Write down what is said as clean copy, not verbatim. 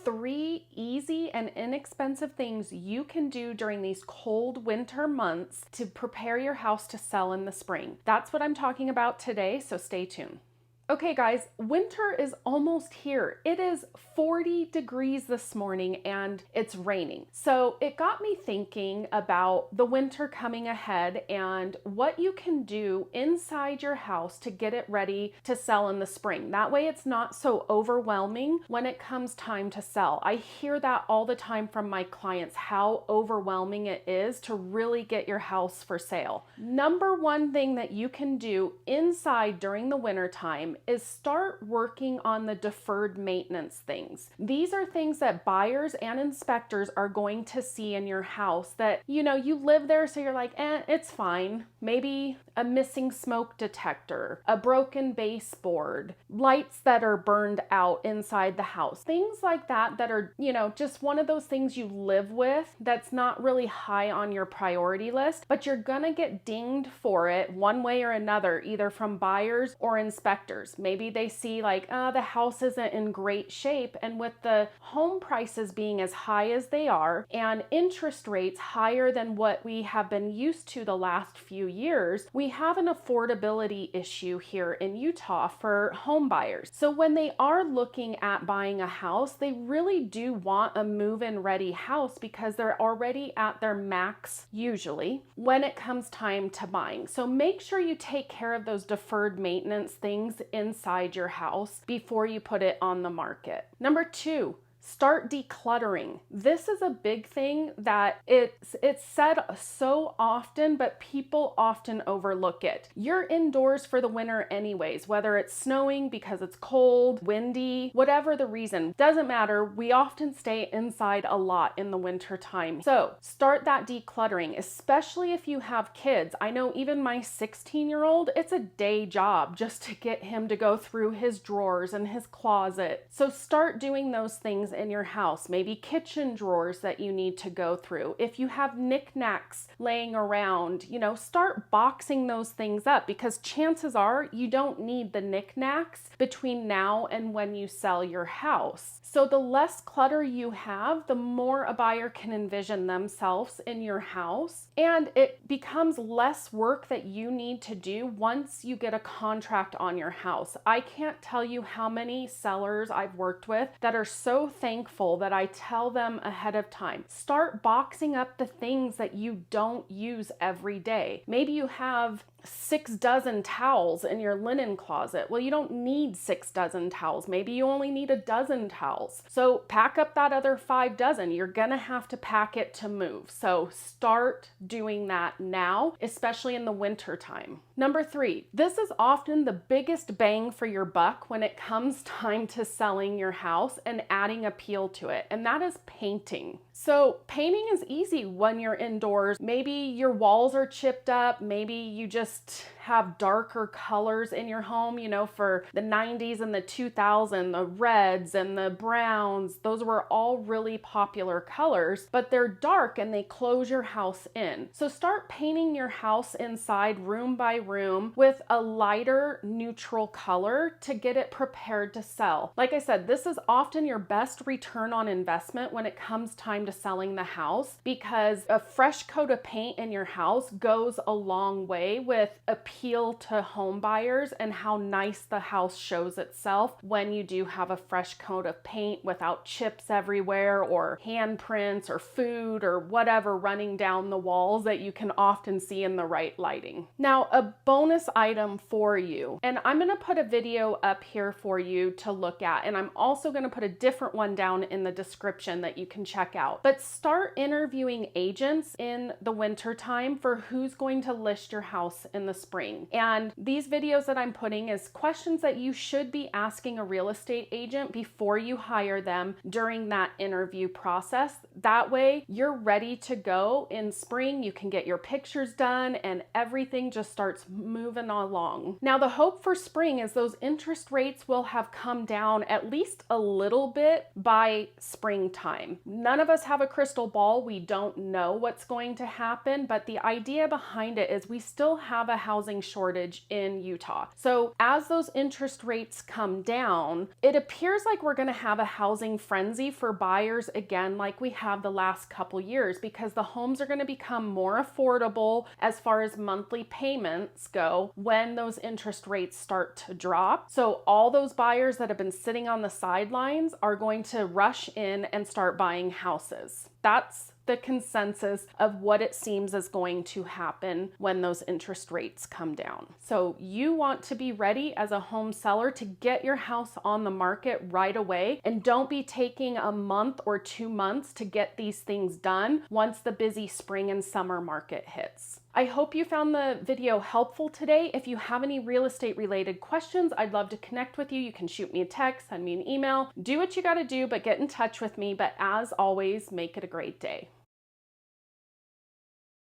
3 easy and inexpensive things you can do during these cold winter months to prepare your house to sell in the spring. That's what I'm talking about today, so stay tuned. Okay guys, winter is almost here. It is 40 degrees this morning and it's raining. So it got me thinking about the winter coming ahead and what you can do inside your house to get it ready to sell in the spring. That way it's not so overwhelming when it comes time to sell. I hear that all the time from my clients, how overwhelming it is to really get your house for sale. Number one thing that you can do inside during the winter time is start working on the deferred maintenance things. These are things that buyers and inspectors are going to see in your house that, you live there, so you're like, it's fine. Maybe a missing smoke detector, a broken baseboard, lights that are burned out inside the house. Things like that are, just one of those things you live with that's not really high on your priority list, but you're gonna get dinged for it one way or another, either from buyers or inspectors. Maybe they see like, the house isn't in great shape, and with the home prices being as high as they are and interest rates higher than what we have been used to the last few years, we have an affordability issue here in Utah for home buyers. So when they are looking at buying a house, they really do want a move-in ready house because they're already at their max usually when it comes time to buying. So make sure you take care of those deferred maintenance things inside your house before you put it on the market. Number 2, start decluttering. This is a big thing that it's said so often, but people often overlook it. You're indoors for the winter anyways, whether it's snowing because it's cold, windy, whatever the reason, doesn't matter. We often stay inside a lot in the winter time. So start that decluttering, especially if you have kids. I know even my 16-year-old, it's a day job just to get him to go through his drawers and his closet. So start doing those things in your house, maybe kitchen drawers that you need to go through. If you have knickknacks laying around, start boxing those things up, because chances are you don't need the knickknacks between now and when you sell your house. So the less clutter you have, the more a buyer can envision themselves in your house, and it becomes less work that you need to do once you get a contract on your house. I can't tell you how many sellers I've worked with that are so thankful that I tell them ahead of time, start boxing up the things that you don't use every day. Maybe you have 6 dozen towels in your linen closet. Well, you don't need 6 dozen towels. Maybe you only need a dozen towels. So pack up that other 5 dozen. You're gonna have to pack it to move. So start doing that now, especially in the winter time. Number 3, this is often the biggest bang for your buck when it comes time to selling your house and adding appeal to it, and that is painting. So painting is easy when you're indoors. Maybe your walls are chipped up. Maybe you just have darker colors in your home, for the 90s and the 2000s, the reds and the browns, those were all really popular colors, but they're dark and they close your house in. So start painting your house inside room by room with a lighter neutral color to get it prepared to sell. Like I said, this is often your best return on investment when it comes time to selling the house, because a fresh coat of paint in your house goes a long way with appeal to home buyers and how nice the house shows itself when you do have a fresh coat of paint without chips everywhere or handprints or food or whatever running down the walls that you can often see in the right lighting. Now, a bonus item for you, and I'm going to put a video up here for you to look at, and I'm also going to put a different one down in the description that you can check out. But start interviewing agents in the winter time for who's going to list your house in the spring. And these videos that I'm putting is questions that you should be asking a real estate agent before you hire them during that interview process. That way you're ready to go in spring. You can get your pictures done and everything just starts moving along. Now, the hope for spring is those interest rates will have come down at least a little bit by springtime. None of us have a crystal ball. We don't know what's going to happen, but the idea behind it is we still have have a housing shortage in Utah. So as those interest rates come down, it appears like we're going to have a housing frenzy for buyers again, like we have the last couple years, because the homes are going to become more affordable as far as monthly payments go when those interest rates start to drop. So all those buyers that have been sitting on the sidelines are going to rush in and start buying houses. That's the consensus of what it seems is going to happen when those interest rates come down. So you want to be ready as a home seller to get your house on the market right away, and don't be taking a month or 2 months to get these things done once the busy spring and summer market hits. I hope you found the video helpful today. If you have any real estate related questions, I'd love to connect with you. You can shoot me a text, send me an email, do what you got to do, but get in touch with me. But as always, make it a great day.